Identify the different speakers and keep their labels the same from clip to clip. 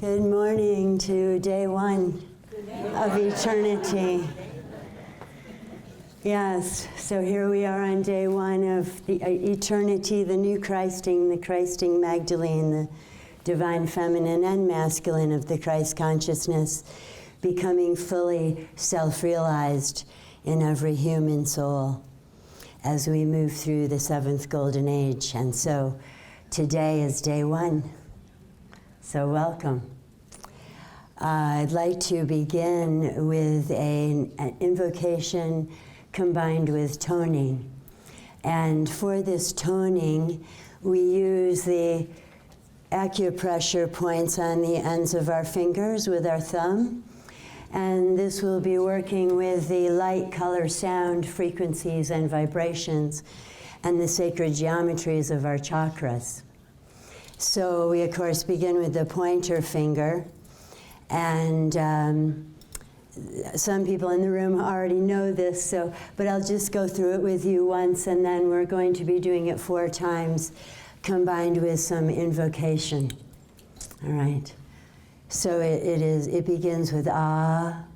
Speaker 1: Good morning to day one of eternity. Yes, so here we are on day one of the eternity, the new Christing, the Christ-Magdalene, the divine feminine and masculine of the Christ consciousness, becoming fully self-realized in every human soul as we move through the seventh golden age. And so today is day one. So welcome. I'd like to begin with an invocation combined with toning. And for this toning, we use the acupressure points on the ends of our fingers with our thumb. And this will be working with the light, color, sound, frequencies, and vibrations, and the sacred geometries of our chakras. So we, of course, begin with the pointer finger. And some people in the room already know this, but I'll just go through it with you once, and then we're going to be doing it 4 times, combined with some invocation. All right. So it begins with A,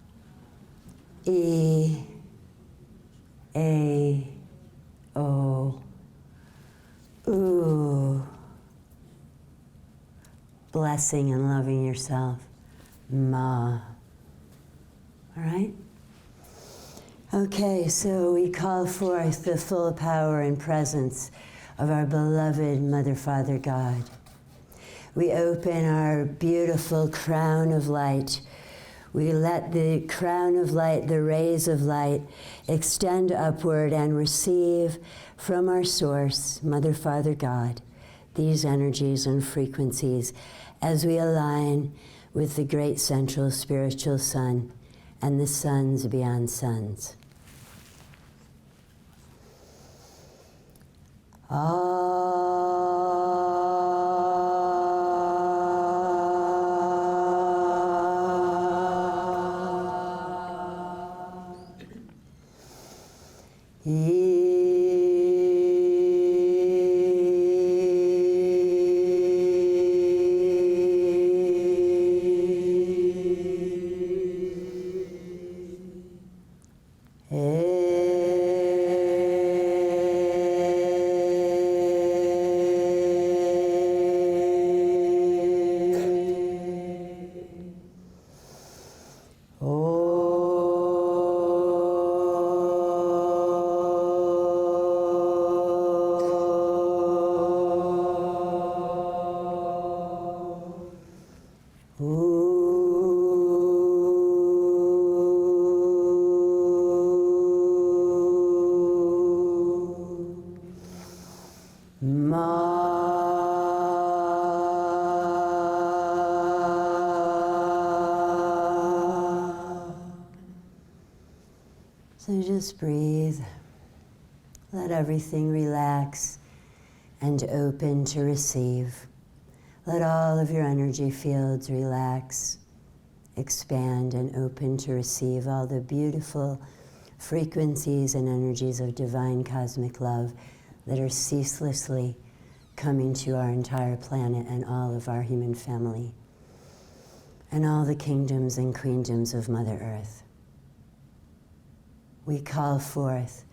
Speaker 1: E, A, O, U. Blessing and loving yourself. Ma. All right? Okay, so we call forth the full power and presence of our beloved Mother, Father, God. We open our beautiful crown of light. We let the crown of light, the rays of light, extend upward and receive from our source, Mother, Father, God, these energies and frequencies as we align with the great central spiritual sun and the suns beyond suns. So just breathe. Let everything relax and open to receive. Let all of your energy fields relax, expand, and open to receive all the beautiful frequencies and energies of divine cosmic love that are ceaselessly coming to our entire planet and all of our human family and all the kingdoms and queendoms of Mother Earth. We call forth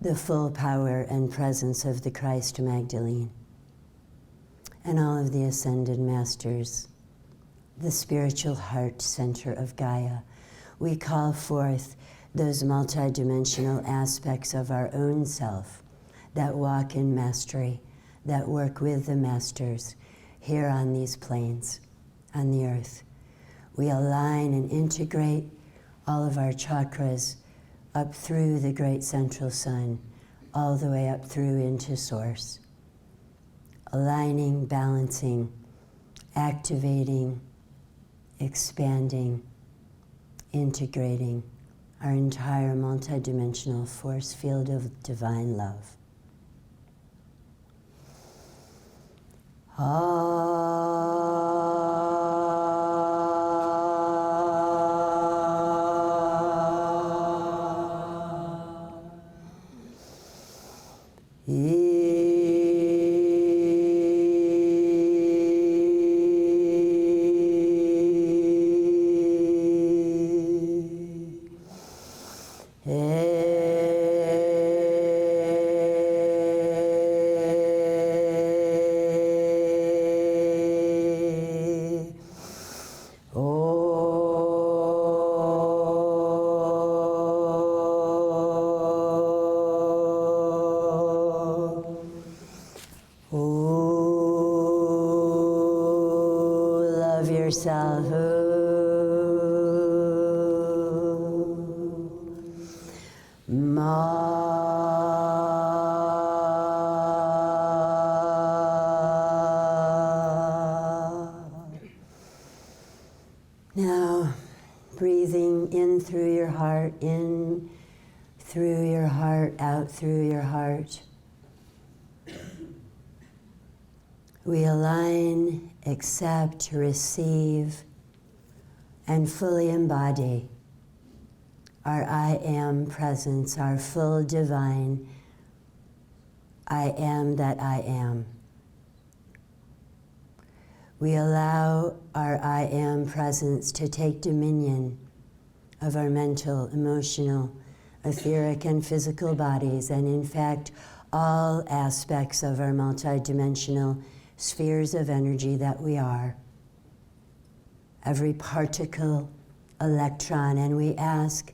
Speaker 1: the full power and presence of the Christ-Magdalene and all of the ascended masters, the spiritual heart center of Gaia. We call forth those multidimensional aspects of our own self that walk in mastery, that work with the masters here on these planes, on the earth. We align and integrate all of our chakras up through the great central sun, all the way up through into source. Aligning, balancing, activating, expanding, integrating our entire multidimensional force field of divine love. of yourself. Now, breathing in through your heart, in through your heart, out through your heart. We align, accept, receive, and fully embody our I am presence, our full divine I am that I am. We allow our I am presence to take dominion of our mental, emotional, etheric, and physical bodies, and in fact, all aspects of our multidimensional spheres of energy that we are. Every particle, electron, and we ask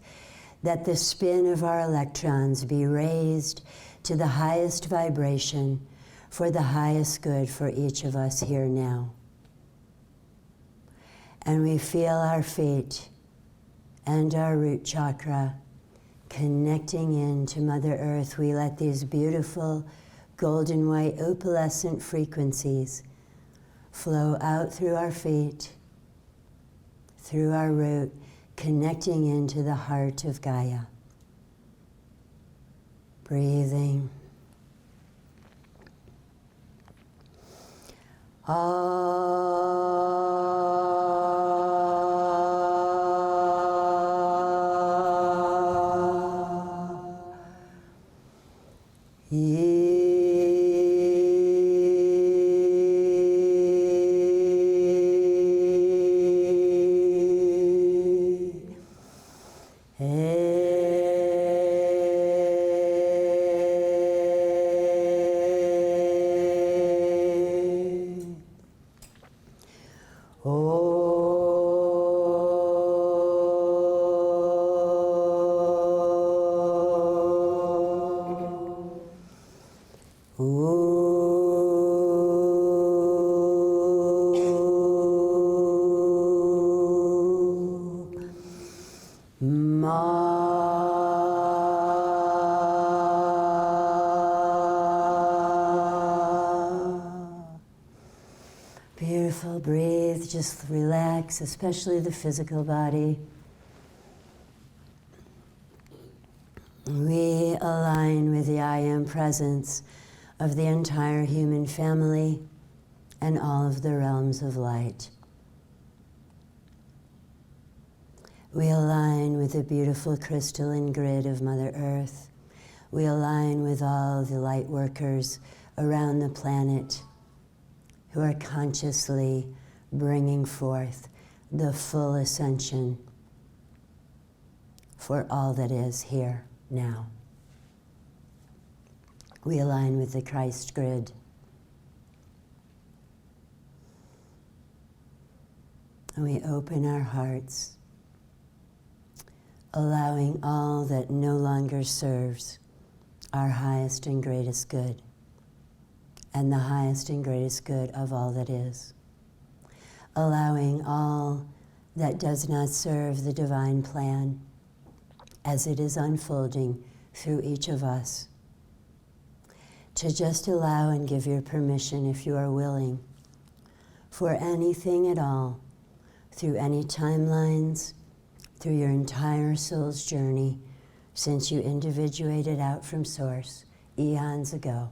Speaker 1: that the spin of our electrons be raised to the highest vibration for the highest good for each of us here now. And we feel our feet and our root chakra connecting into Mother Earth. We let these beautiful golden white opalescent frequencies flow out through our feet, through our root, connecting into the heart of Gaia. Breathing. Beautiful, breathe, just relax, especially the physical body. We align with the I am presence of the entire human family and all of the realms of light. We align with the beautiful crystalline grid of Mother Earth. We align with all the light workers around the planet who are consciously bringing forth the full ascension for all that is here now. We align with the Christ grid. And we open our hearts, allowing all that no longer serves our highest and greatest good, and the highest and greatest good of all that is. Allowing all that does not serve the divine plan as it is unfolding through each of us, to just allow and give your permission, if you are willing, for anything at all, through any timelines, through your entire soul's journey, since you individuated out from Source eons ago,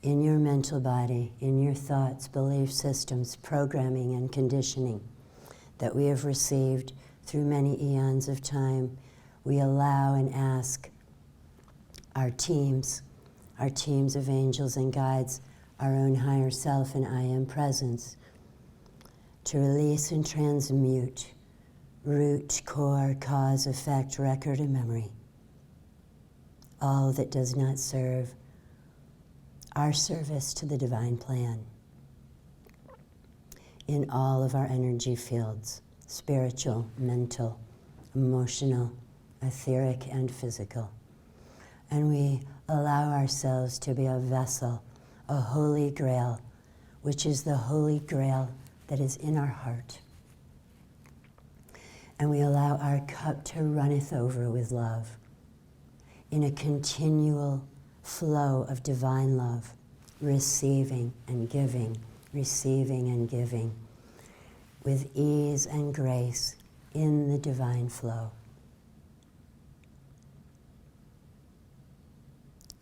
Speaker 1: in your mental body, in your thoughts, belief systems, programming, and conditioning that we have received through many eons of time, we allow and ask our teams of angels and guides, our own higher self and I am presence, to release and transmute root, core, cause, effect, record, and memory, all that does not serve our service to the divine plan in all of our energy fields, spiritual, mental, emotional, etheric, and physical. And we allow ourselves to be a vessel, a holy grail, which is the Holy Grail that is in our heart. And we allow our cup to runneth over with love in a continual flow of divine love, receiving and giving, receiving and giving, with ease and grace in the divine flow.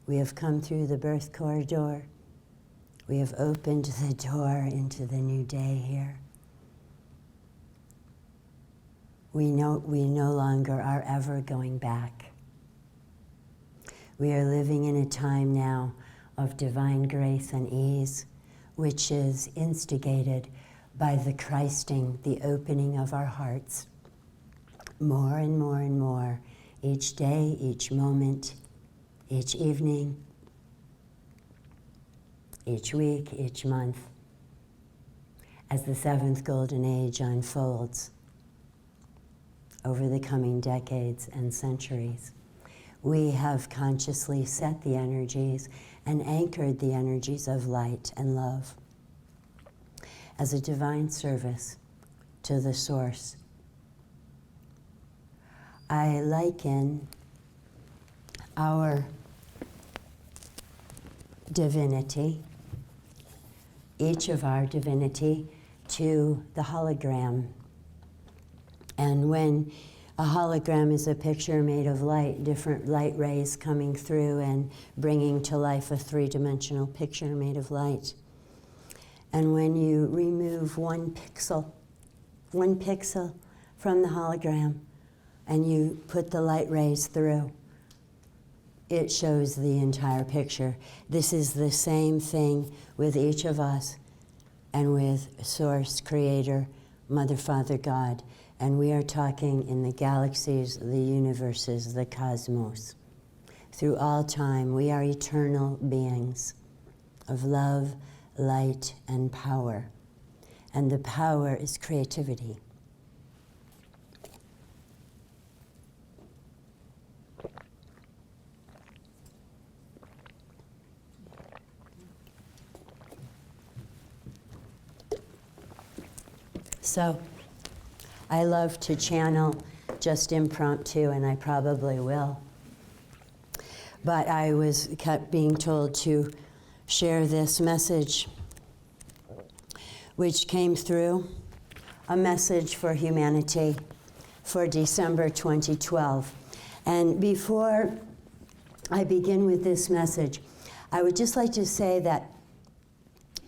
Speaker 1: We have come through the birth corridor. We have opened the door into the new day here. We no longer are ever going back. We are living in a time now of divine grace and ease, which is instigated by the Christing, the opening of our hearts, more and more and more, each day, each moment, each evening, each week, each month, as the seventh golden age unfolds over the coming decades and centuries. We have consciously set the energies and anchored the energies of light and love as a divine service to the source. I liken our divinity, each of our divinity, to the hologram. And when a hologram is a picture made of light, different light rays coming through and bringing to life a three-dimensional picture made of light. And when you remove one pixel from the hologram, and you put the light rays through, it shows the entire picture. This is the same thing with each of us and with Source, Creator, Mother, Father, God. And we are talking in the galaxies, the universes, the cosmos. Through all time, we are eternal beings of love, light, and power. And the power is creativity. So I love to channel just impromptu, and I probably will. But I kept being told to share this message, which came through, a message for humanity for December 2012. And before I begin with this message, I would just like to say that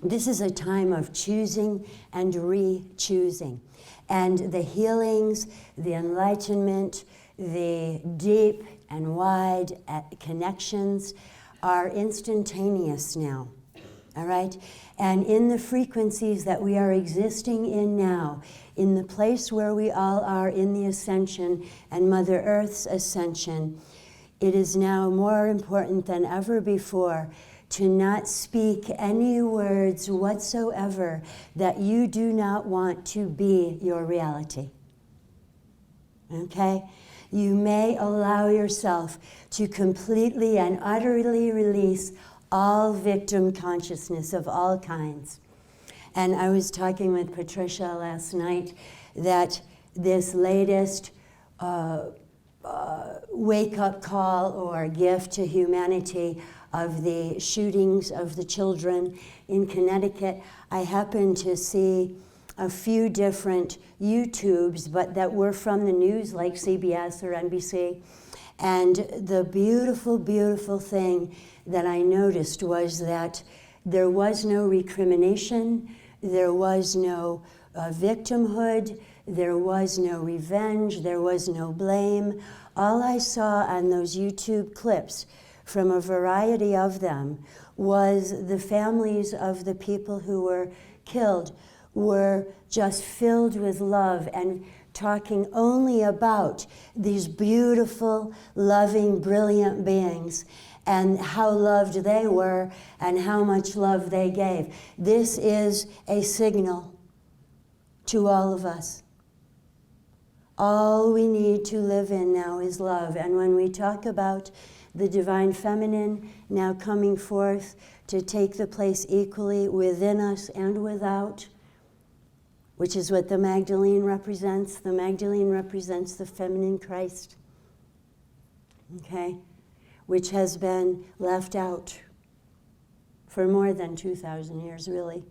Speaker 1: this is a time of choosing and re-choosing. And the healings, the enlightenment, the deep and wide connections are instantaneous now, all right? And in the frequencies that we are existing in now, in the place where we all are in the ascension and Mother Earth's ascension, it is now more important than ever before to not speak any words whatsoever that you do not want to be your reality. Okay? You may allow yourself to completely and utterly release all victim consciousness of all kinds. And I was talking with Patricia last night that this latest wake-up call or gift to humanity of the shootings of the children in Connecticut, I happened to see a few different YouTubes, but that were from the news, like CBS or NBC. And the beautiful, beautiful thing that I noticed was that there was no recrimination, there was no victimhood, there was no revenge, there was no blame. All I saw on those YouTube clips, from a variety of them, was the families of the people who were killed were just filled with love and talking only about these beautiful, loving, brilliant beings and how loved they were and how much love they gave. This is a signal to all of us. All we need to live in now is love. And when we talk about the divine feminine now coming forth to take the place equally within us and without, which is what the Magdalene represents. The Magdalene represents the feminine Christ, okay, which has been left out for more than 2,000 years, really.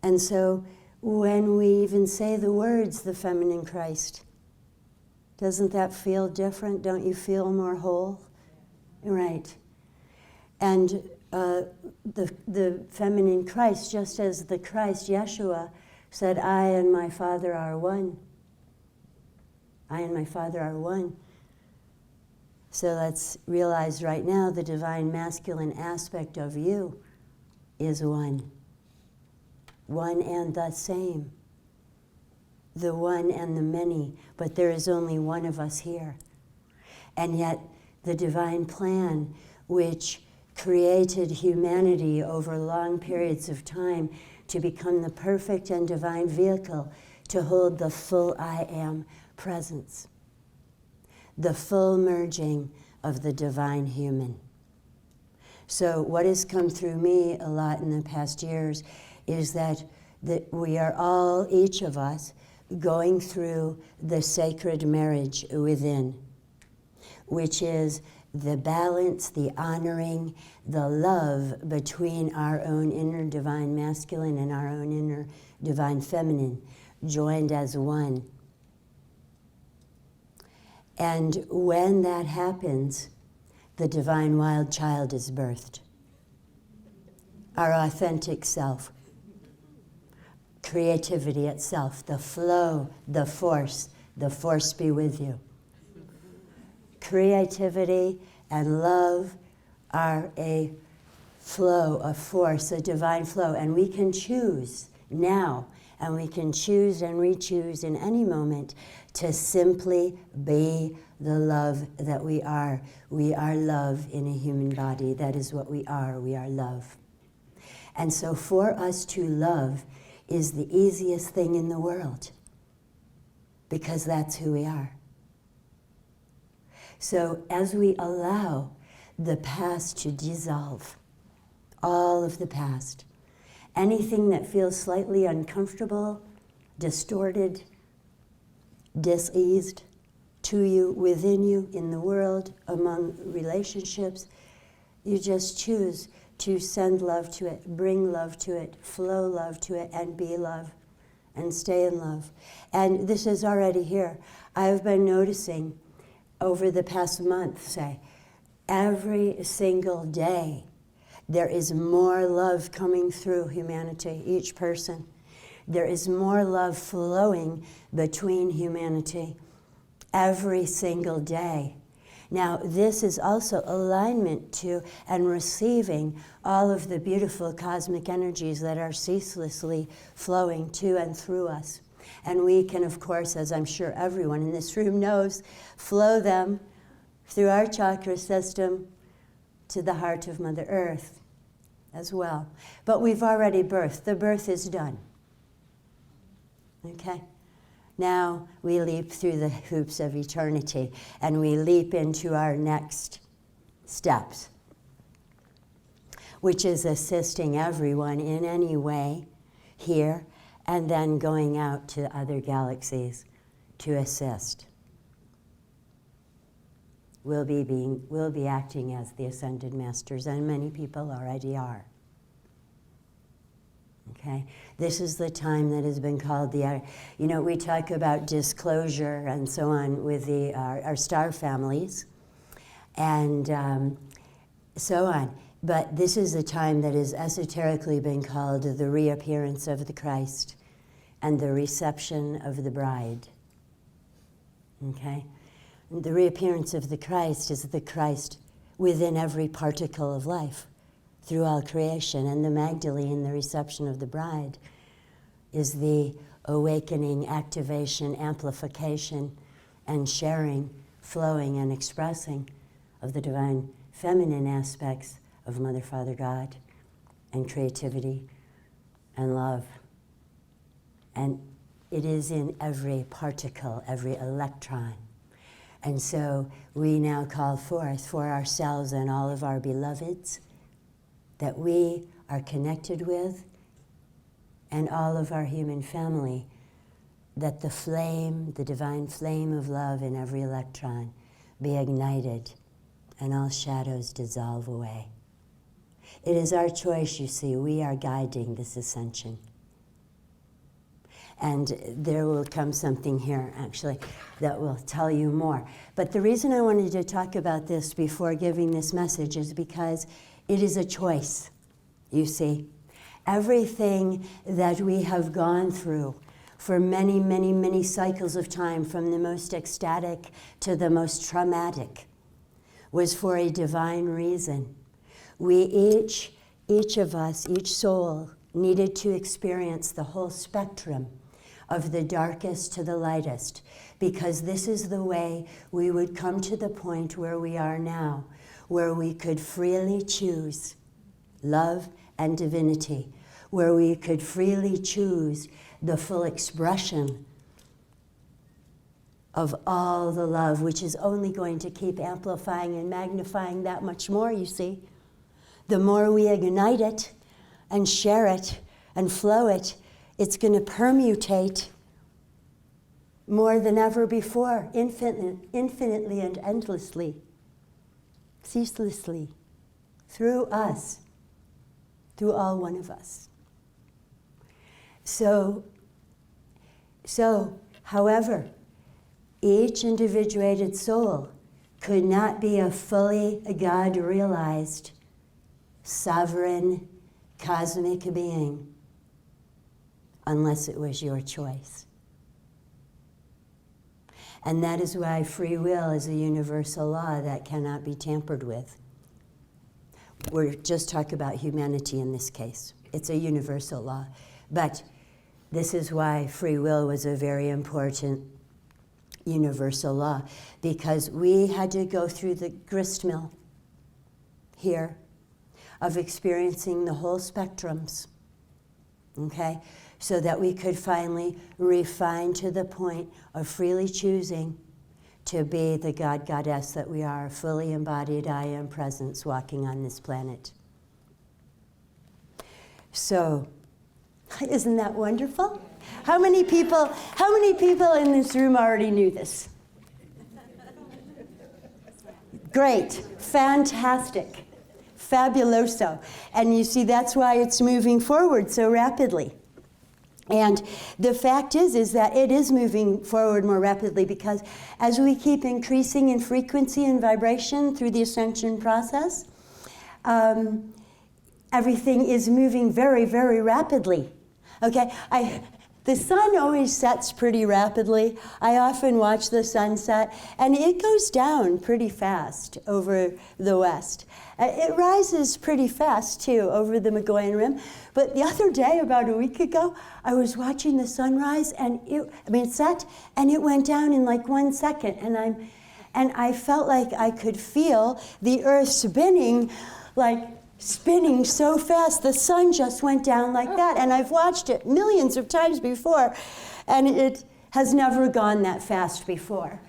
Speaker 1: And so when we even say the words, the feminine Christ, doesn't that feel different? Don't you feel more whole? Right. And the feminine Christ, just as the Christ, Yeshua, said, I and my Father are one. I and my Father are one. So let's realize right now the divine masculine aspect of you is one. One and the same. The one and the many, but there is only one of us here. And yet the divine plan, which created humanity over long periods of time to become the perfect and divine vehicle to hold the full I am presence, the full merging of the divine human. So what has come through me a lot in the past years is that we are all, each of us, going through the sacred marriage within, which is the balance, the honoring, the love between our own inner divine masculine and our own inner divine feminine, joined as one. And when that happens, the divine wild child is birthed. Our authentic self. Creativity itself, the flow, the force be with you. Creativity and love are a flow, a force, a divine flow, and we can choose now, and we can choose and re-choose in any moment to simply be the love that we are. We are love in a human body. That is what we are love. And so for us to love is the easiest thing in the world, because that's who we are. So as we allow the past to dissolve, all of the past, anything that feels slightly uncomfortable, distorted, diseased to you, within you, in the world, among relationships, you just choose to send love to it, bring love to it, flow love to it, and be love, and stay in love. And this is already here. I've been noticing over the past month, say, every single day, there is more love coming through humanity, each person. There is more love flowing between humanity every single day. Now, this is also alignment to and receiving all of the beautiful cosmic energies that are ceaselessly flowing to and through us. And we can, of course, as I'm sure everyone in this room knows, flow them through our chakra system to the heart of Mother Earth as well. But we've already birthed. The birth is done. Okay? Now we leap through the hoops of eternity, and we leap into our next steps, which is assisting everyone in any way here, and then going out to other galaxies to assist. We'll be acting as the Ascended Masters, and many people already are. Okay? This is the time that has been called we talk about disclosure and so on with our star families and so on. But this is a time that has esoterically been called the reappearance of the Christ and the reception of the bride. Okay? And the reappearance of the Christ is the Christ within every particle of life, through all creation, and the Magdalene, the reception of the bride, is the awakening, activation, amplification, and sharing, flowing, and expressing of the divine feminine aspects of Mother, Father, God, and creativity, and love. And it is in every particle, every electron, And so we now call forth for ourselves and all of our beloveds that we are connected with, and all of our human family, that the flame, the divine flame of love in every electron be ignited and all shadows dissolve away. It is our choice, you see. We are guiding this ascension. And there will come something here, actually, that will tell you more. But the reason I wanted to talk about this before giving this message is because it is a choice, you see. Everything that we have gone through for many, many, many cycles of time, from the most ecstatic to the most traumatic, was for a divine reason. We each of us, each soul, needed to experience the whole spectrum of the darkest to the lightest, because this is the way we would come to the point where we are now, where we could freely choose love and divinity, where we could freely choose the full expression of all the love, which is only going to keep amplifying and magnifying that much more, you see. The more we ignite it and share it and flow it, it's going to permutate more than ever before, infinitely and endlessly, ceaselessly, through us, through all one of us. So, however, each individuated soul could not be a fully God-realized, sovereign, cosmic being unless it was your choice. And that is why free will is a universal law that cannot be tampered with. We're just talking about humanity in this case. It's a universal law. But this is why free will was a very important universal law, because we had to go through the gristmill here of experiencing the whole spectrums, okay, so that we could finally refine to the point of freely choosing to be the God, Goddess that we are, fully embodied I Am presence walking on this planet. So, isn't that wonderful? How many people in this room already knew this? Great, fantastic, fabuloso. And you see, that's why it's moving forward so rapidly. And the fact is that it is moving forward more rapidly, because as we keep increasing in frequency and vibration through the ascension process, everything is moving very, very rapidly. Okay, the sun always sets pretty rapidly. I often watch the sunset, and it goes down pretty fast over the west. It rises pretty fast, too, over the Magoyan Rim. But the other day, about a week ago, I was watching the sunrise, and it set, and it went down in like 1 second. And I felt like I could feel the earth spinning so fast. The sun just went down like that. And I've watched it millions of times before, and it has never gone that fast before.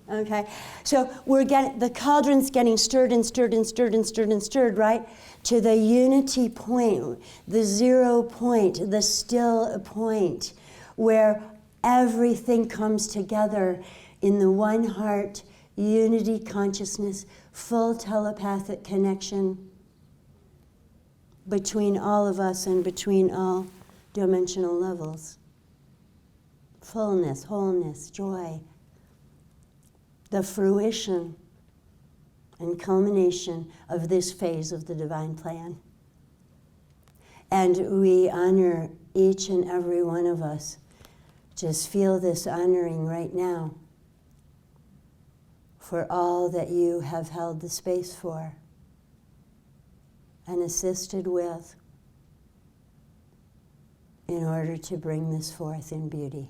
Speaker 1: Okay? So the cauldron's getting stirred and stirred and stirred and stirred and stirred, right? To the unity point, the 0 point, the still point, where everything comes together in the one heart, unity consciousness, full telepathic connection between all of us and between all dimensional levels. Fullness, wholeness, joy. The fruition and culmination of this phase of the divine plan. And we honor each and every one of us. Just feel this honoring right now for all that you have held the space for and assisted with in order to bring this forth in beauty.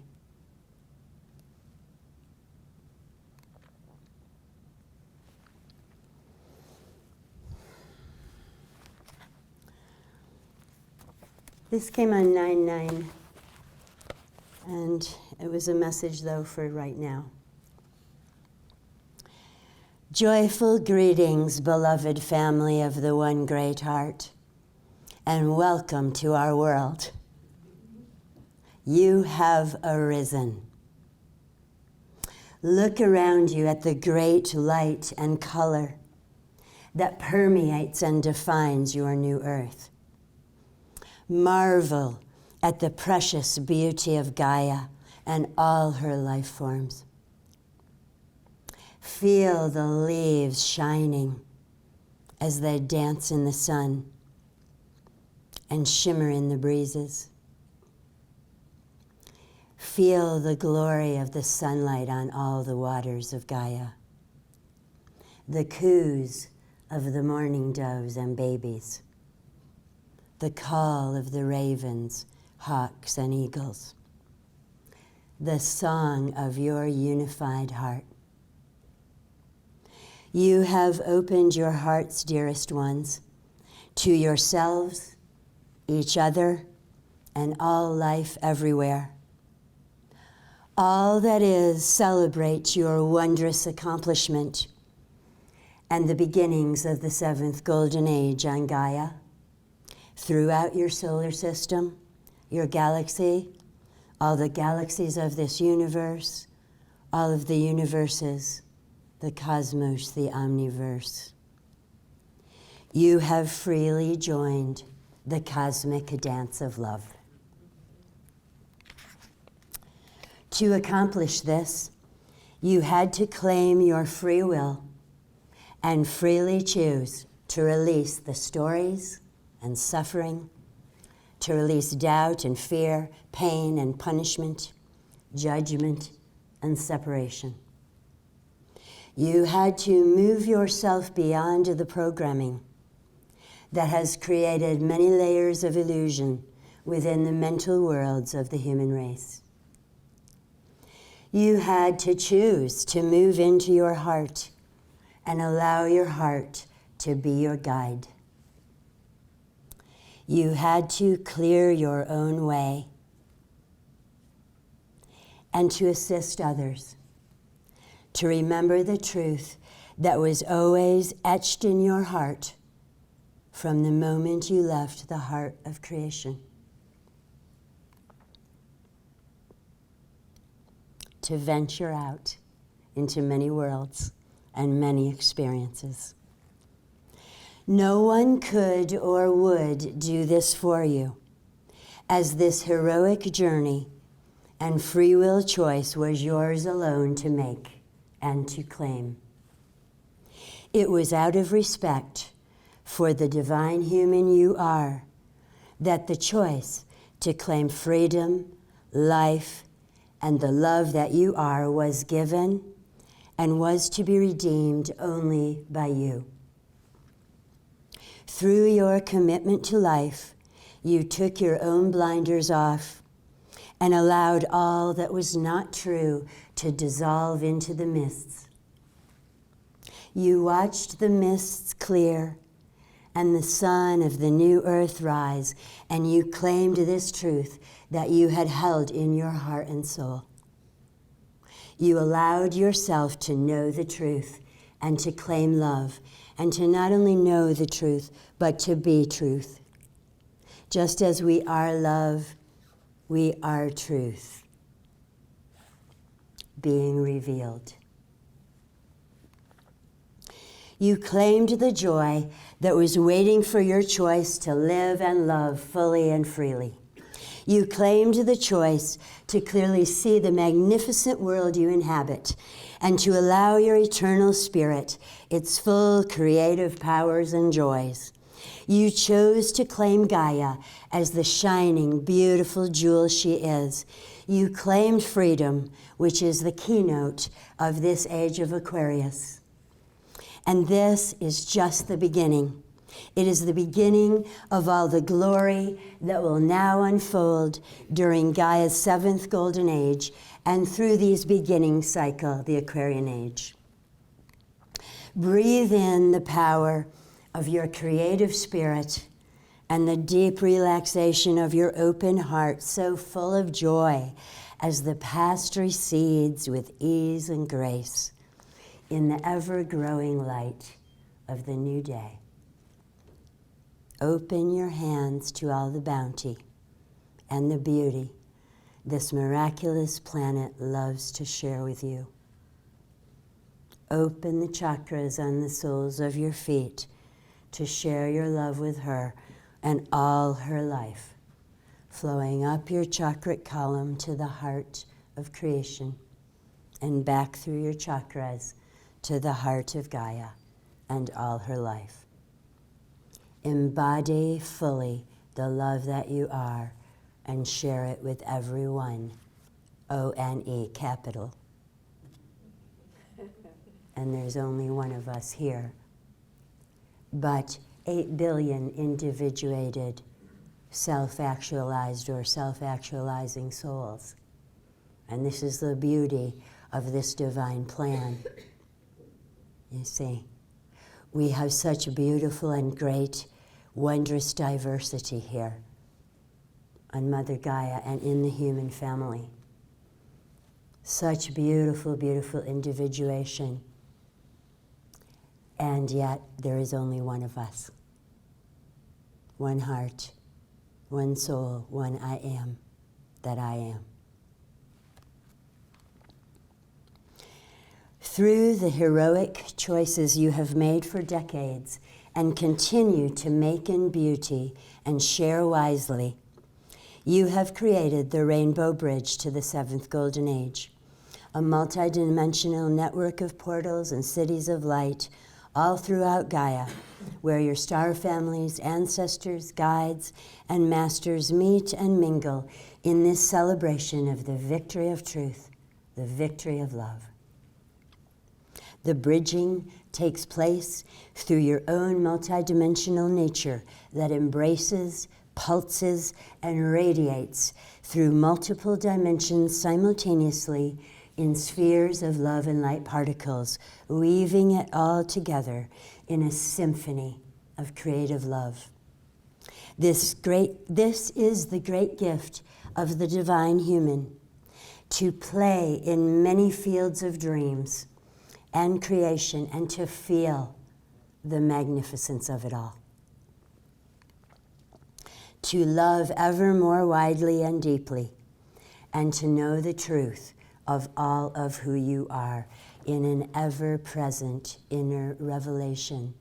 Speaker 1: This came on 9/9, and it was a message, though, for right now. Joyful greetings, beloved family of the One Great Heart, and welcome to our world. You have arisen. Look around you at the great light and color that permeates and defines your new earth. Marvel at the precious beauty of Gaia and all her life forms. Feel the leaves shining as they dance in the sun and shimmer in the breezes. Feel the glory of the sunlight on all the waters of Gaia, the coos of the morning doves and babies, the call of the ravens, hawks, and eagles, the song of your unified heart. You have opened your hearts, dearest ones, to yourselves, each other, and all life everywhere. All that is celebrates your wondrous accomplishment and the beginnings of the 7th Golden Age on Gaia, throughout your solar system, your galaxy, all the galaxies of this universe, all of the universes, the cosmos, the omniverse. You have freely joined the cosmic dance of love. To accomplish this, you had to claim your free will and freely choose to release the stories and suffering, to release doubt and fear, pain and punishment, judgment and separation. You had to move yourself beyond the programming that has created many layers of illusion within the mental worlds of the human race. You had to choose to move into your heart and allow your heart to be your guide. You had to clear your own way and to assist others to remember the truth that was always etched in your heart from the moment you left the heart of creation. To venture out into many worlds and many experiences. No one could or would do this for you, as this heroic journey and free will choice was yours alone to make and to claim. It was out of respect for the divine human you are that the choice to claim freedom, life, and the love that you are was given and was to be redeemed only by you. Through your commitment to life, you took your own blinders off and allowed all that was not true to dissolve into the mists. You watched the mists clear and the sun of the new earth rise, and you claimed this truth that you had held in your heart and soul. You allowed yourself to know the truth and to claim love, and to not only know the truth, but to be truth. Just as we are love, we are truth, being revealed. You claimed the joy that was waiting for your choice to live and love fully and freely. You claimed the choice to clearly see the magnificent world you inhabit and to allow your eternal spirit its full creative powers and joys. You chose to claim Gaia as the shining, beautiful jewel she is. You claimed freedom, which is the keynote of this age of Aquarius. And this is just the beginning. It is the beginning of all the glory that will now unfold during Gaia's 7th Golden Age and through these beginning cycle, the Aquarian Age. Breathe in the power of your creative spirit and the deep relaxation of your open heart, so full of joy as the past recedes with ease and grace. in the ever-growing light of the new day. Open your hands to all the bounty and the beauty this miraculous planet loves to share with you. Open the chakras on the soles of your feet to share your love with her and all her life, flowing up your chakra column to the heart of creation and back through your chakras to the heart of Gaia and all her life. Embody fully the love that you are and share it with everyone. O-N-E, capital. And there's only one of us here. But 8 billion individuated, self-actualized or self-actualizing souls. And this is the beauty of this divine plan. You see, we have such beautiful and great, wondrous diversity here on Mother Gaia and in the human family. Such beautiful, beautiful individuation. And yet, there is only one of us. One heart, one soul, one I am, that I am. Through the heroic choices you have made for decades and continue to make in beauty and share wisely, you have created the Rainbow Bridge to the 7th Golden Age, a multidimensional network of portals and cities of light all throughout Gaia, where your star families, ancestors, guides, and masters meet and mingle in this celebration of the victory of truth, the victory of love. The bridging takes place through your own multidimensional nature that embraces, pulses, and radiates through multiple dimensions simultaneously in spheres of love and light particles, weaving it all together in a symphony of creative love. This is the great gift of the divine human, to play in many fields of dreams and creation and to feel the magnificence of it all. To love ever more widely and deeply, and to know the truth of all of who you are in an ever-present inner revelation.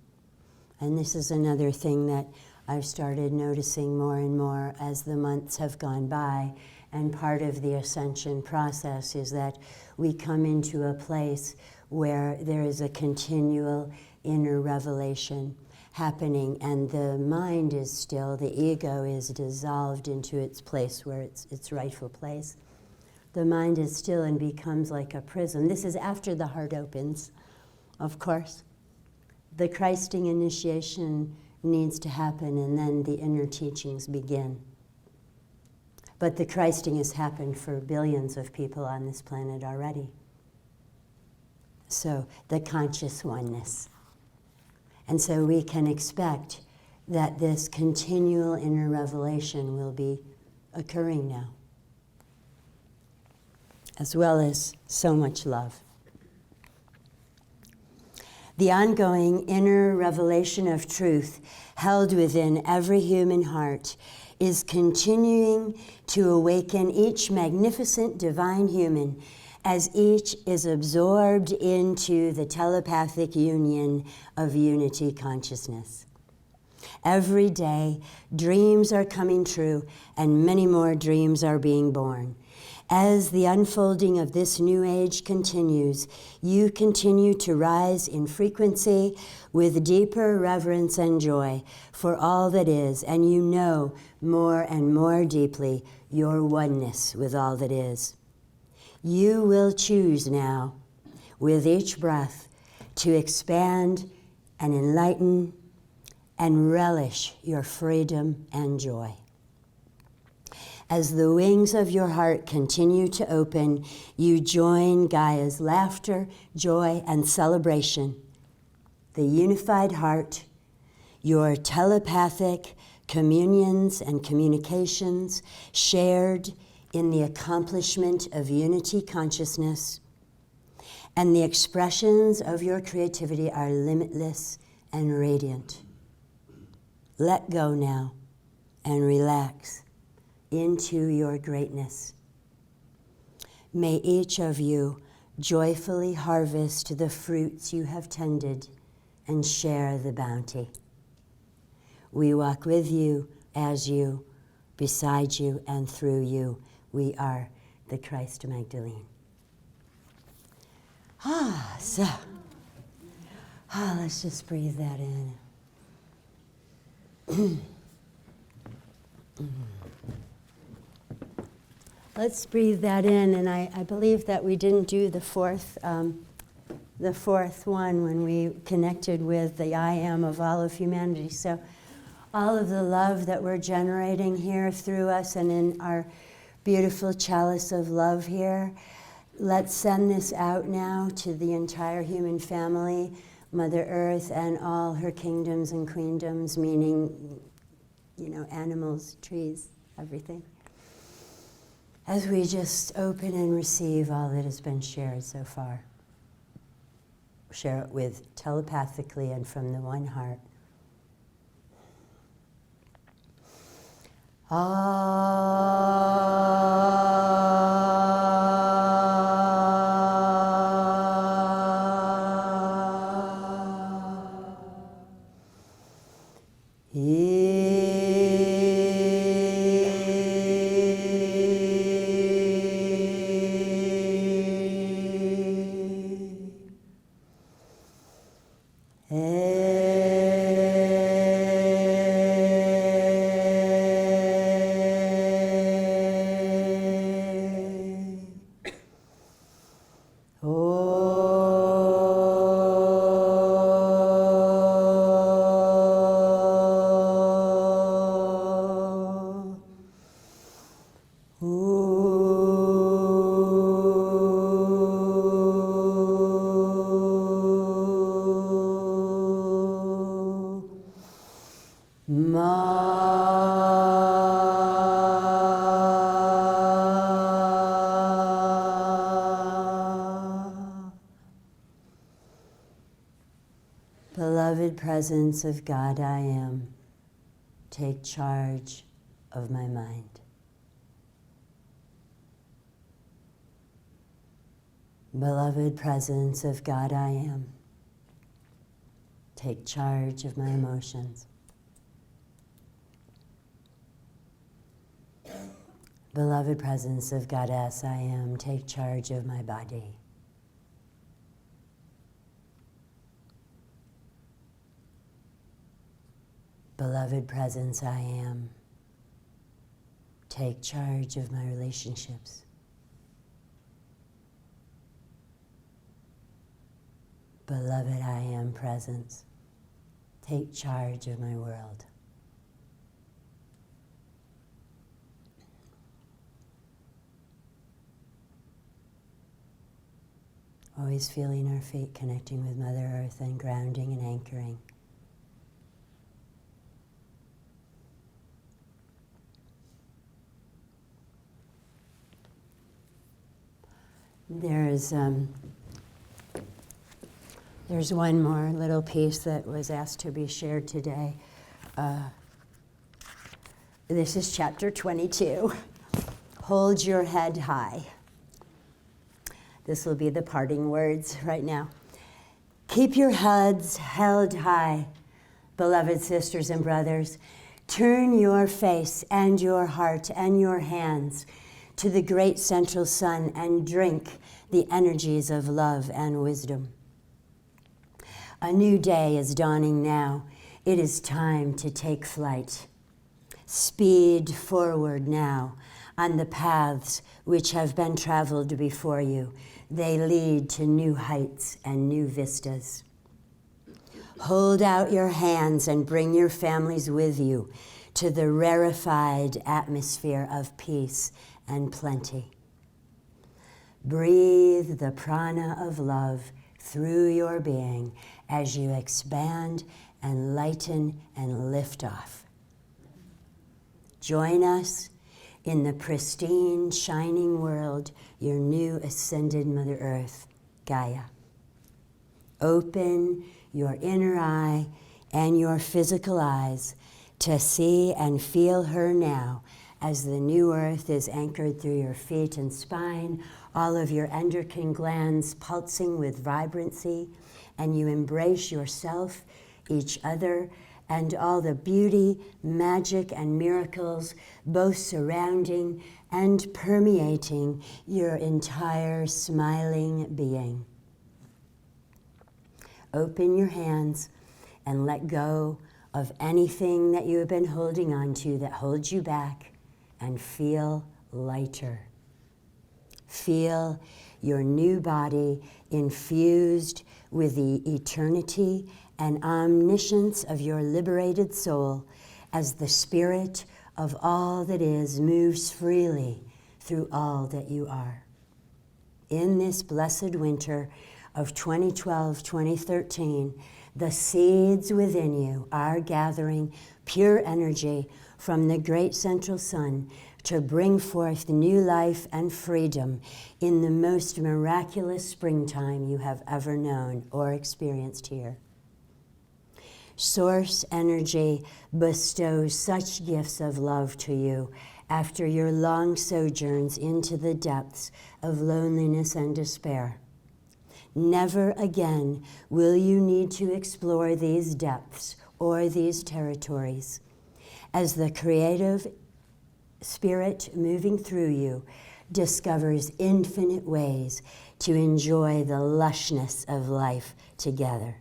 Speaker 1: And this is another thing that I've started noticing more and more as the months have gone by, and part of the ascension process is that we come into a place where there is a continual inner revelation happening, and the mind is still, the ego is dissolved into its place where its rightful place. The mind is still and becomes like a prism. This is after the heart opens, of course. The Christing initiation needs to happen, and then the inner teachings begin. But the Christing has happened for billions of people on this planet already. So the conscious oneness. And so we can expect that this continual inner revelation will be occurring now, as well as so much love. The ongoing inner revelation of truth held within every human heart is continuing to awaken each magnificent divine human as each is absorbed into the telepathic union of unity consciousness. Every day, dreams are coming true, and many more dreams are being born. As the unfolding of this new age continues, you continue to rise in frequency with deeper reverence and joy for all that is, and you know more and more deeply your oneness with all that is. You will choose now, with each breath, to expand and enlighten and relish your freedom and joy. As the wings of your heart continue to open, you join Gaia's laughter, joy, and celebration. The unified heart, your telepathic communions and communications shared in the accomplishment of unity consciousness, and the expressions of your creativity are limitless and radiant. Let go now and relax into your greatness. May each of you joyfully harvest the fruits you have tended and share the bounty. We walk with you, as you, beside you, and through you. We are the Christ-Magdalene. Let's just breathe that in. Let's breathe that in, and I believe that we didn't do the fourth one when we connected with the I am of all of humanity. So all of the love that we're generating here through us and in our beautiful chalice of love here, let's send this out now to the entire human family, Mother Earth, and all her kingdoms and queendoms, meaning, animals, trees, everything. As we just open and receive all that has been shared so far. Share it with telepathically and from the one heart. Beloved presence of God, I am. Take charge of my mind. Beloved presence of God, I am. Take charge of my emotions. Beloved presence of Goddess, I am. Take charge of my body. Beloved presence, I am. Take charge of my relationships. Beloved, I am presence. Take charge of my world. Always feeling our feet connecting with Mother Earth and grounding and anchoring. There's one more little piece that was asked to be shared today. This is chapter 22. Hold your head high. This will be the parting words right now. Keep your heads held high, beloved sisters and brothers. Turn your face and your heart and your hands to the great central sun and drink the energies of love and wisdom. A new day is dawning now. It is time to take flight. Speed forward now on the paths which have been traveled before you. They lead to new heights and new vistas. Hold out your hands and bring your families with you to the rarefied atmosphere of peace and plenty. Breathe the prana of love through your being as you expand and lighten and lift off. Join us in the pristine, shining world, your new ascended Mother Earth Gaia. Open your inner eye and your physical eyes to see and feel her now as the new earth is anchored through your feet and spine, all of your endocrine glands pulsing with vibrancy, and you embrace yourself, each other, and all the beauty, magic, and miracles both surrounding and permeating your entire smiling being. Open your hands and let go of anything that you have been holding on to that holds you back, and feel lighter. Feel your new body infused with the eternity and omniscience of your liberated soul as the spirit of all that is moves freely through all that you are. In this blessed winter of 2012-2013, the seeds within you are gathering pure energy from the great central sun to bring forth new life and freedom in the most miraculous springtime you have ever known or experienced here. Source energy bestows such gifts of love to you after your long sojourns into the depths of loneliness and despair. Never again will you need to explore these depths or these territories, as the creative spirit moving through you discovers infinite ways to enjoy the lushness of life together.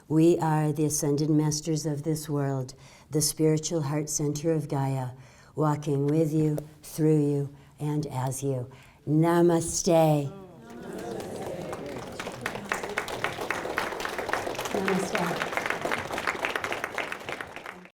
Speaker 1: We are the Ascended Masters of this world, the spiritual heart center of Gaia, walking with you, through you, and as you. Namaste. Namaste.